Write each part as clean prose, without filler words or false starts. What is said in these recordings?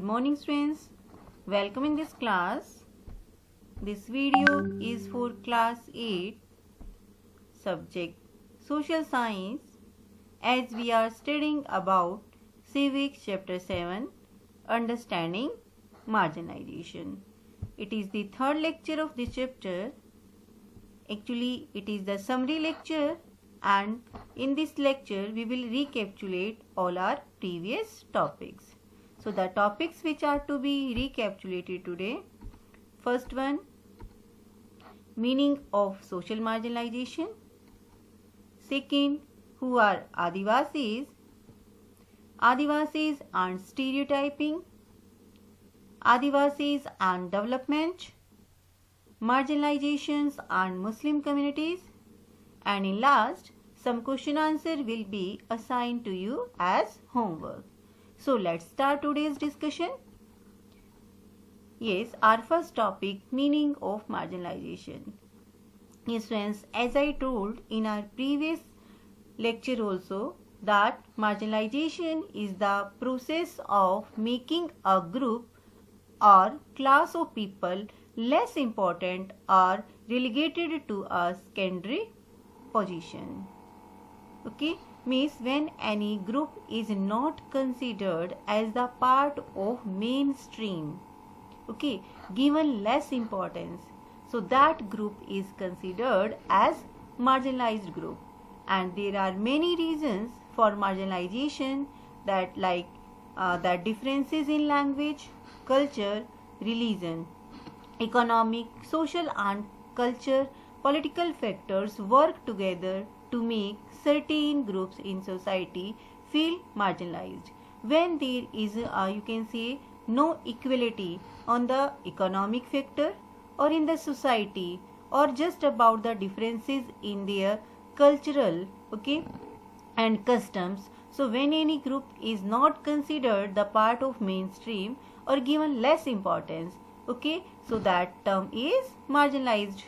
morning students, welcome in this class. This video is for class 8 subject social science as we are studying about civics chapter 7 understanding marginalization. It is the third lecture of this chapter. Actually it is the summary lecture, and in this lecture we will recapitulate all our previous topics. So the topics which are to be recapitulated today: first one, meaning of social marginalization; second, who are Adivasis; Adivasis and stereotyping; Adivasis and development; marginalizations and Muslim communities; and in last, some question answer will be assigned to you as homework. So let's start today's discussion. Yes, our first topic, meaning of marginalization. Yes friends, as I told in our previous lecture also, that marginalization is the process of making a group or class of people less important or relegated to a secondary position. Okay, means when any group is not considered as the part of mainstream, okay, given less importance, so that group is considered as marginalized group. And there are many reasons for marginalization, that like that differences in language, culture, religion, economic, social and culture, political factors work together to make certain groups in society feel marginalized. When there is you can say no equality on the economic factor or in the society, or just about the differences in their cultural, okay, and customs, so when any group is not considered the part of mainstream or given less importance, okay, so that term is marginalized.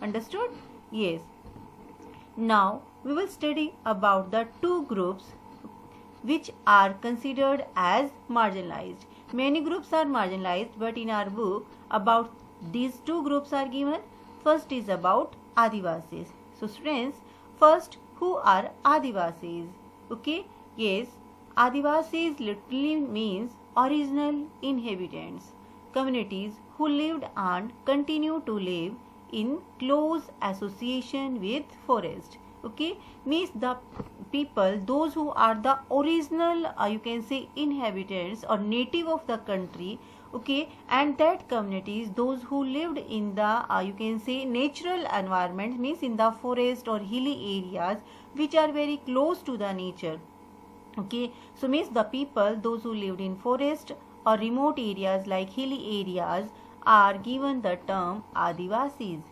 Understood? Yes. Now we will study about the two groups which are considered as marginalized. Many groups are marginalized, but in our book about these two groups are given. First is about Adivasis. So students, first, who are Adivasis? Okay, yes, Adivasis literally means original inhabitants, communities who lived and continue to live in close association with forest. Okay, means the people, those who are the original you can say inhabitants or native of the country, okay, and that communities, those who lived in the you can say natural environment, means in the forest or hilly areas which are very close to the nature. Okay, so means the people, those who lived in forest or remote areas like hilly areas are given the term Adivasis.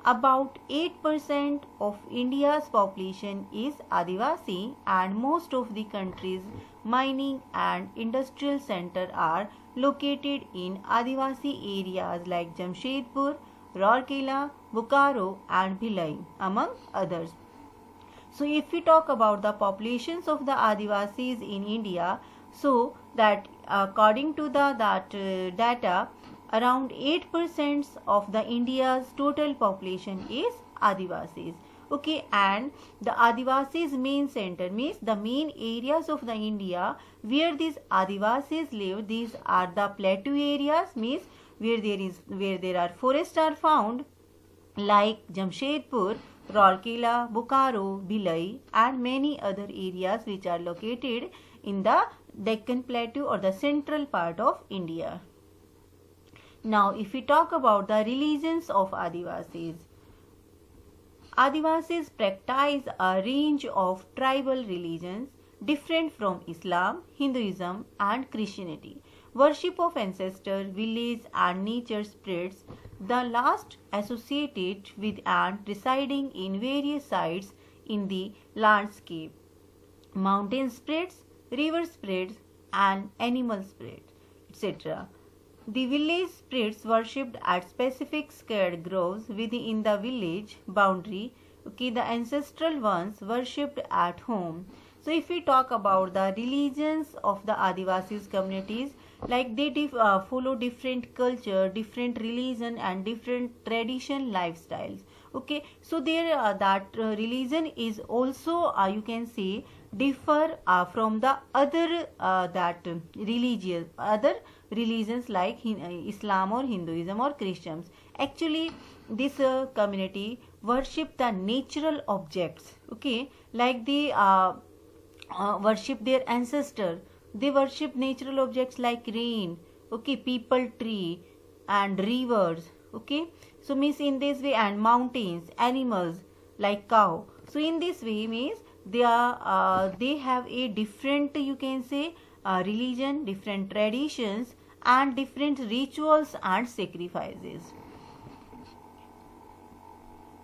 About 8% of India's population is Adivasi, and most of the country's mining and industrial centers are located in Adivasi areas like Jamshedpur, Rourkela, Bokaro and Bhilai, among others. So if we talk about the populations of the Adivasis in India, so that according to the data, around 8% of the India's total population is Adivasis. Okay, and the Adivasis main center, means the main areas of the India where these Adivasis live, these are the plateau areas, means where there are forests are found, like Jamshedpur, Rourkela, Bokaro, Bhilai and many other areas which are located in the Deccan Plateau or the central part of India. Now if we talk about the religions of Adivasis, Adivasis practice a range of tribal religions different from Islam, Hinduism and Christianity. Worship of ancestors, village and nature spirits, the last associated with and residing in various sites in the landscape, mountain spirits, river spirits and animal spirits, etc. The village spirits worshipped at specific sacred groves within the village boundary. Okay, the ancestral ones worshipped at home. So if we talk about the religions of the Adivasis communities, like they follow different culture, different religion and different tradition lifestyles. Okay, so their that religion is also you can say differ from the other that religious other religions like Islam or Hinduism or Christians. Actually, this community worship the natural objects. Okay, like they worship their ancestor. They worship natural objects like rain, okay, people, tree, and rivers. Okay, so means in this way, and mountains, animals like cow. So in this way means they have a different, you can say, religion, different traditions, and different rituals and sacrifices.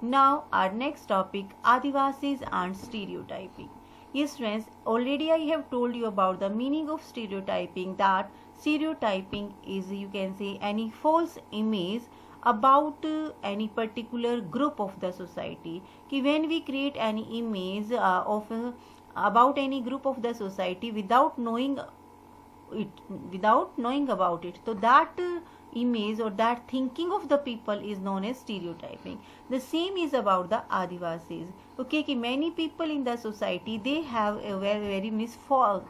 Now our next topic, Adivasis and stereotyping. Yes friends, already I have told you about the meaning of stereotyping, that stereotyping is, you can say, any false image about any particular group of the society. Ki when we create any image about any group of the society without knowing about it, so that image or that thinking of the people is known as stereotyping. The same is about the Adivasis. Okay, ki many people in the society, they have a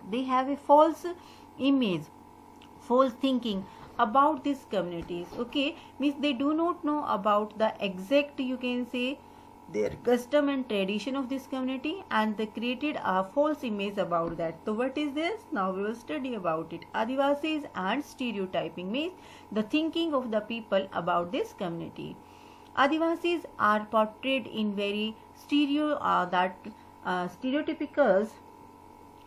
they have a false image, false thinking about these communities. Okay, means they do not know about the exact, you can say, their custom and tradition of this community, and they created a false image about that. So what is this? Now we will study about it. Adivasis and stereotyping means the thinking of the people about this community. Adivasis are portrayed in very stereotypicals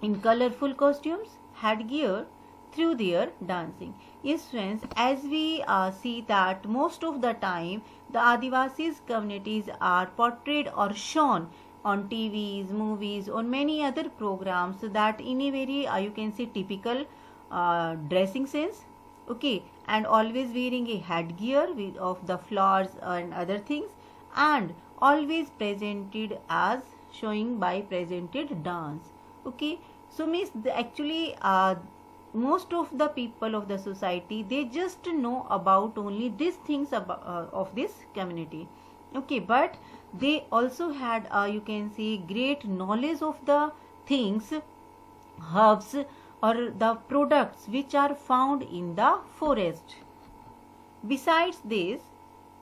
in colorful costumes, headgear, through their dancing. Yes friends, as we see that most of the time the Adivasis communities are portrayed or shown on TVs, movies, on many other programs, that in a very you can say typical dressing sense. Okay, and always wearing a headgear of the flowers and other things, and always presented as showing by presented dance. Okay, so means actually most of the people of the society, they just know about only these things about, of this community. Okay, but they also had you can say great knowledge of the things, herbs or the products which are found in the forest. Besides this,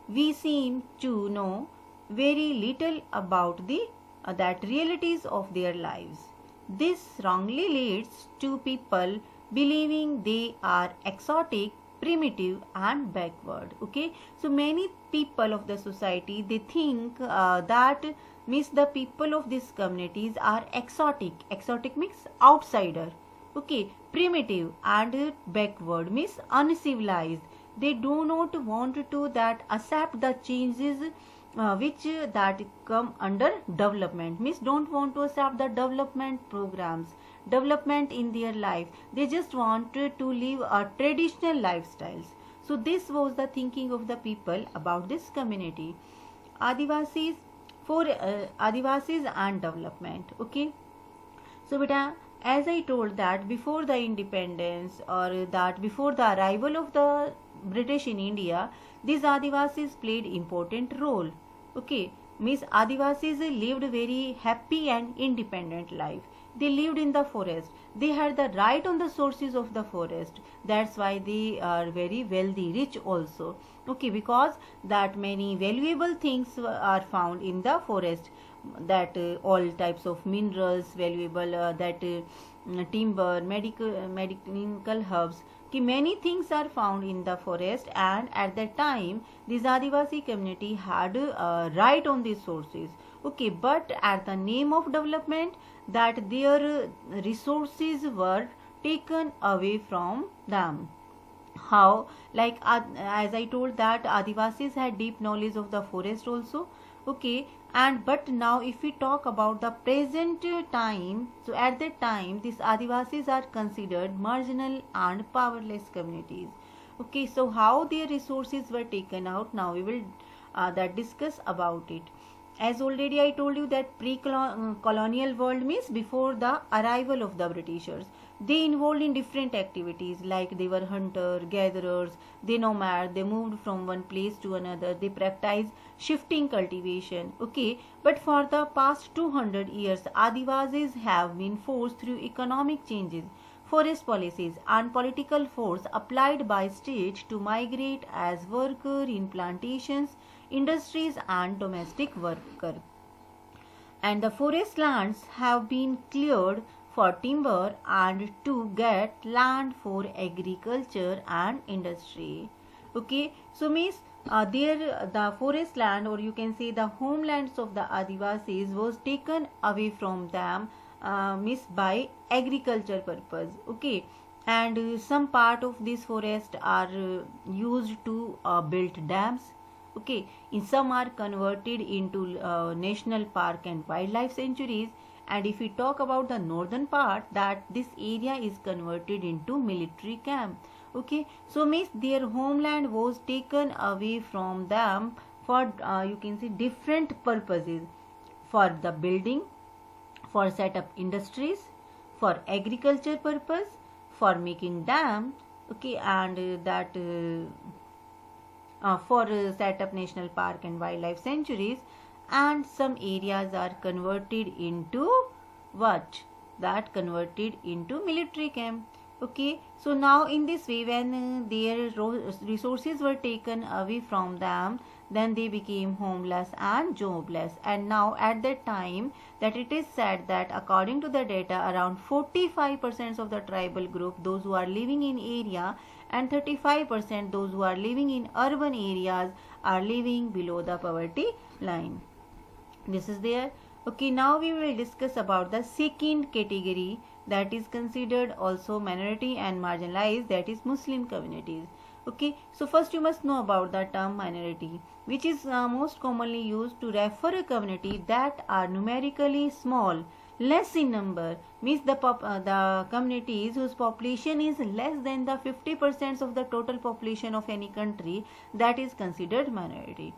we seem to know very little about the that realities of their lives. This wrongly leads to people believing they are exotic, primitive and backward. Okay, so many people of the society, they think that means the people of these communities are exotic. Exotic means outsider. Okay, primitive and backward means uncivilized. They do not want to that accept the changes which that come under development, means don't want to accept the development programs, development in their life. They just wanted to live a traditional lifestyles. So this was the thinking of the people about this community. Adivasis Adivasis and development. Okay, so beta, as I told that before the independence, or that before the arrival of the British in India, these Adivasis played important role. Okay, means Adivasis lived very happy and independent life. They lived in the forest. They had the right on the sources of the forest. That's why they are very wealthy, rich also. Okay, because that many valuable things are found in the forest. That all types of minerals, valuable timber, medical herbs. Okay, many things are found in the forest, and at that time this Adivasi community had right on these sources. Okay, but at the name of development, that their resources were taken away from them. How? Like as I told that Adivasis had deep knowledge of the forest also. Okay, and but now if we talk about the present time, so at that time these Adivasis are considered marginal and powerless communities. Okay, so how their resources were taken out, now we will that discuss about it. As already I told you that pre-colonial world means before the arrival of the Britishers. They involved in different activities, like they were hunter gatherers, they nomad, they moved from one place to another, they practiced shifting cultivation. Okay, but for the past 200 years, Adivasis have been forced through economic changes, forest policies, and political force applied by states to migrate as worker in plantations, industries, and domestic worker. And the forest lands have been cleared for timber and to get land for agriculture and industry. Okay, so means there the forest land, or you can say the homelands of the Adivasis, was taken away from them, means by agriculture purpose. Okay, and some part of this forest are used to build dams. Okay, in some are converted into national park and wildlife sanctuaries. And if we talk about the northern part, that this area is converted into military camp. Okay, so means their homeland was taken away from them for you can say different purposes, for the building, for set up industries, for agriculture purpose, for making dam. Okay, and for set up national park and wildlife sanctuaries. And some areas are converted into what? That converted into military camp. Okay, so now in this way, when their resources were taken away from them, then they became homeless and jobless. And now at that time, that it is said that according to the data, around 45% of the tribal group, those who are living in area, and 35% those who are living in urban areas, are living below the poverty line. This is there. Okay, now we will discuss about the second category that is considered also minority and marginalized, that is Muslim communities. Okay, so first you must know about the term minority, which is most commonly used to refer a community that are numerically small, less in number, means the communities whose population is less than the 50% of the total population of any country, that is considered minority.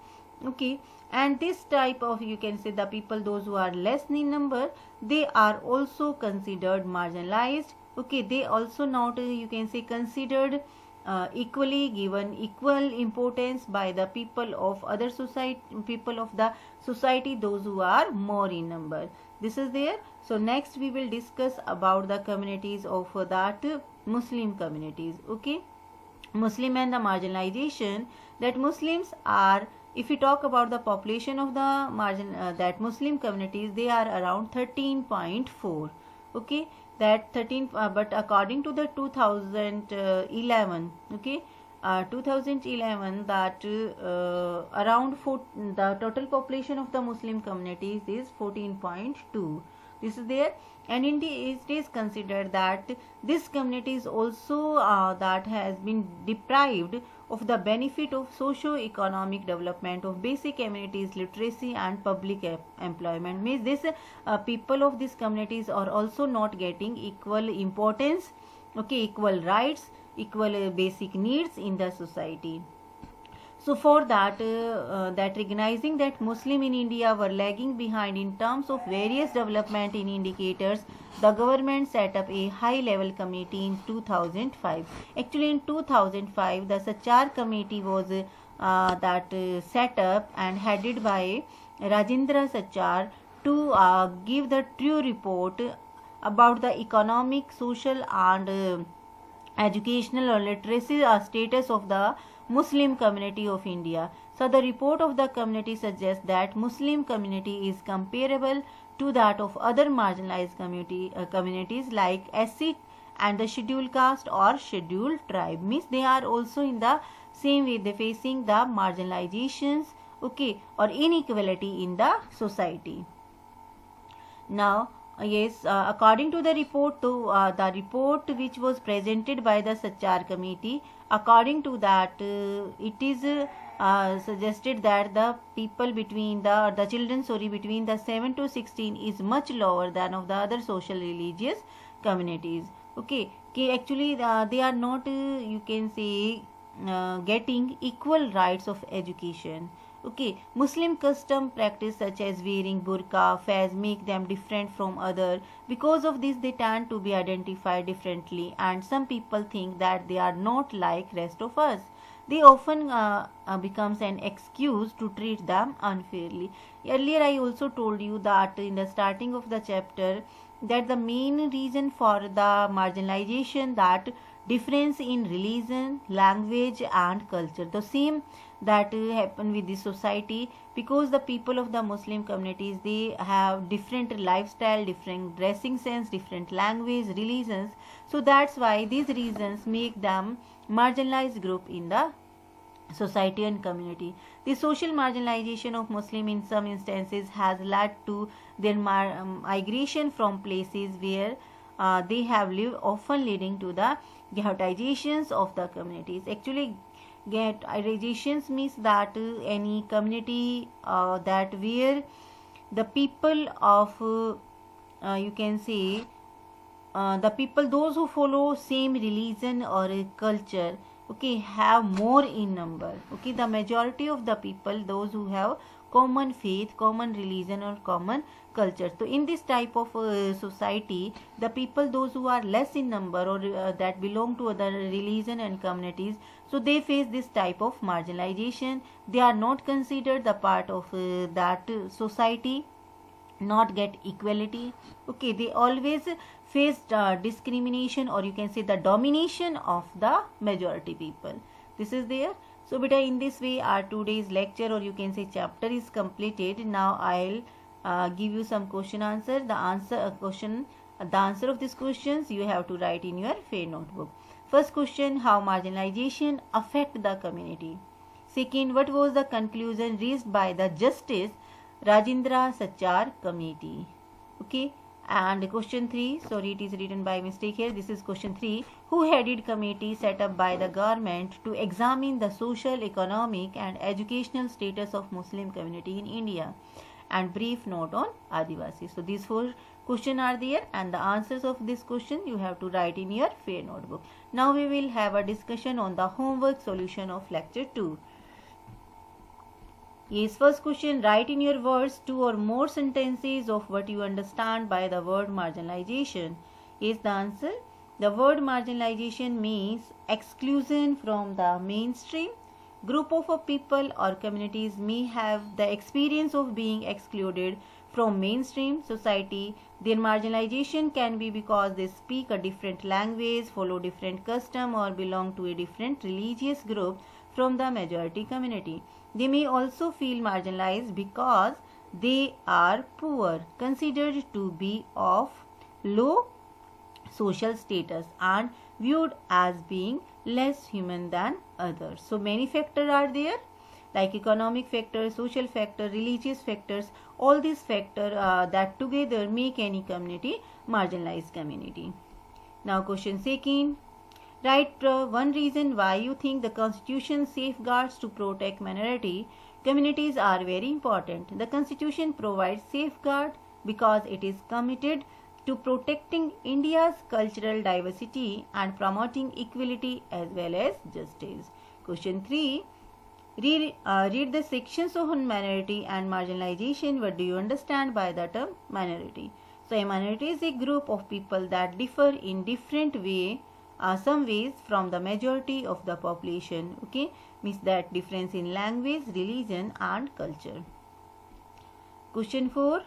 Okay, and this type of, you can say, the people, those who are less in number, they are also considered marginalized. Okay, they also not, you can say, considered equally, given equal importance by the people of other society, people of the society, those who are more in number. This is there. So next we will discuss about the communities of that Muslim communities. Okay, Muslim and the marginalization, that Muslims are, if we talk about the population of the that Muslim communities, they are around 13.4. Okay, that 13, but according to the 2011, okay, 2011, that around the total population of the Muslim communities is 14.2. This is there. And it is considered that this community is also that has been deprived of the benefit of socio-economic development of basic amenities, literacy, and public employment. Means this people of these communities are also not getting equal importance, okay, equal rights, equal basic needs in the society. So for that, that recognizing that Muslim in India were lagging behind in terms of various development in indicators, the government set up a high-level committee in 2005. Actually, in 2005, the Sachar committee was set up and headed by Rajendra Sachar to give the true report about the economic, social, and educational or literacy status of the Muslim community of India. So the report of the community suggests that Muslim community is comparable to that of other marginalized communities like SC and the scheduled caste or scheduled tribe. Means they are also in the same way, they facing the marginalizations, okay, or inequality in the society. Now yes, according to the report, the report which was presented by the Sachar committee, according to that, it is suggested that the people between the children, between the 7 to 16 is much lower than of the other social religious communities. Okay, actually they are not, you can say, getting equal rights of education. Okay, Muslim custom practice such as wearing burqa, fez make them different from other. Because of this, they tend to be identified differently, and some people think that they are not like rest of us. They often becomes an excuse to treat them unfairly. Earlier, I also told you that in the starting of the chapter that the main reason for the marginalization that difference in religion, language, and culture. The same that happen with the society, because the people of the Muslim communities, they have different lifestyle, different dressing sense, different language, religions. So that's why these reasons make them marginalized group in the society and community. The social marginalization of Muslim in some instances has led to their migration from places where they have lived, often leading to the ghettoizations of the communities. Actually, ghettoizations means that any community that where the people of you can say the people those who follow same religion or culture, okay, have more in number. Okay, the majority of the people, those who have common faith, common religion, or common culture. So in this type of society, the people those who are less in number or that belong to other religion and communities, so they face this type of marginalization. They are not considered the part of that society, not get equality. Okay, they always face discrimination, or you can say the domination of the majority people. This is there. So beta, in this way our today's lecture, or you can say chapter, is completed. Now I'll give you some question answer. The answer of these questions you have to write in your fair notebook. First question: how marginalization affect the community? Second: what was the conclusion reached by the Justice Rajendra Sachar committee? Okay. And question 3, sorry, it is written by mistake here. This is question 3. Who headed committee set up by the government to examine the social, economic, and educational status of Muslim community in India? And brief note on Adivasi. So these 4 questions are there, and the answers of this question you have to write in your fair notebook. Now we will have a discussion on the homework solution of lecture 2. Yes, first question: write in your words 2 or more sentences of what you understand by the word marginalization. Is the answer: the word marginalization means exclusion from the mainstream. Group of people or communities may have the experience of being excluded from mainstream society. Their marginalization can be because they speak a different language, follow different custom, or belong to a different religious group from the majority community. They may also feel marginalized because they are poor, considered to be of low social status, and viewed as being less human than others. So many factors are there, like economic factors, social factors, religious factors. All these factors that together make any community marginalized community. Now question second: write one reason why you think the Constitution safeguards to protect minority communities are very important. The Constitution provides safeguard because it is committed to protecting India's cultural diversity and promoting equality as well as justice. Question 3. Read the sections on minority and marginalization. What do you understand by the term minority? So a minority is a group of people that differ in different some ways from the majority of the population. Okay, means that difference in language, religion, and culture. Question 4.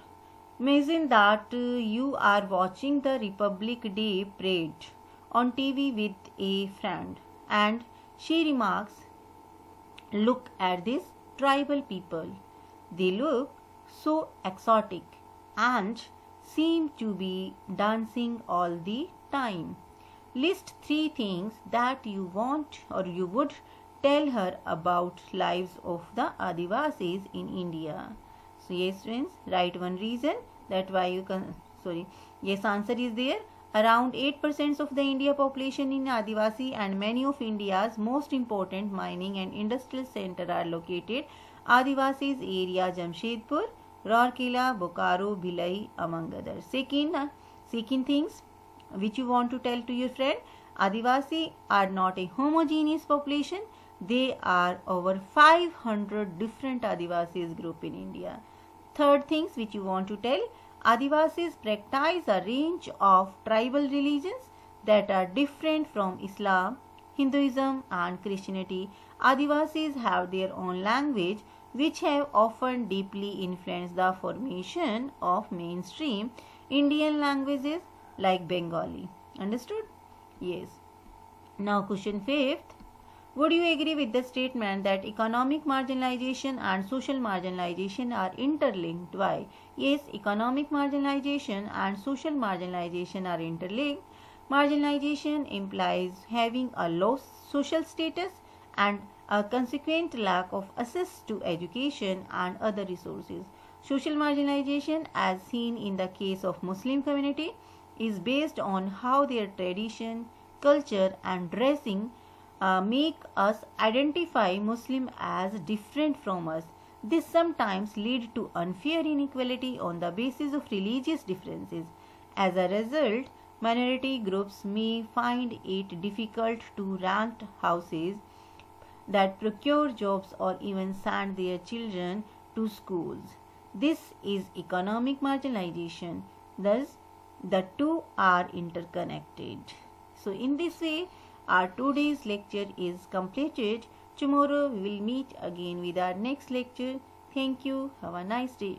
Imagine that you are watching the Republic Day parade on TV with a friend, and she remarks, "Look at these tribal people. They look so exotic and seem to be dancing all the time. List 3 things that you want or you would tell her about lives of the Adivasis in India." So yes friends, write one reason that why you can, yes, answer is there. Around 8% of the India population in Adivasi, and many of India's most important mining and industrial centers are located Adivasis area: Jamshedpur, Rourkela, Bokaro, Bhilai, among others. Second things which you want to tell to your friend: Adivasi are not a homogeneous population. There are over 500 different Adivasis group in India. Third things which you want to tell, Adivasis practice a range of tribal religions that are different from Islam, Hinduism and Christianity. Adivasis have their own language which have often deeply influenced the formation of mainstream Indian languages like Bengali. Understood? Yes. Now question 5th. Would you agree with the statement that economic marginalization and social marginalization are interlinked? Why? Yes, economic marginalization and social marginalization are interlinked. Marginalization implies having a low social status and a consequent lack of access to education and other resources. Social marginalization, as seen in the case of Muslim community, is based on how their tradition, culture and dressing make us identify Muslim as different from us. This sometimes leads to unfair inequality on the basis of religious differences. As a result, minority groups may find it difficult to rent houses that procure jobs or even send their children to schools. This is economic marginalization. Thus, the two are interconnected. So, in this way, our today's lecture is completed. Tomorrow we will meet again with our next lecture. Thank you. Have a nice day.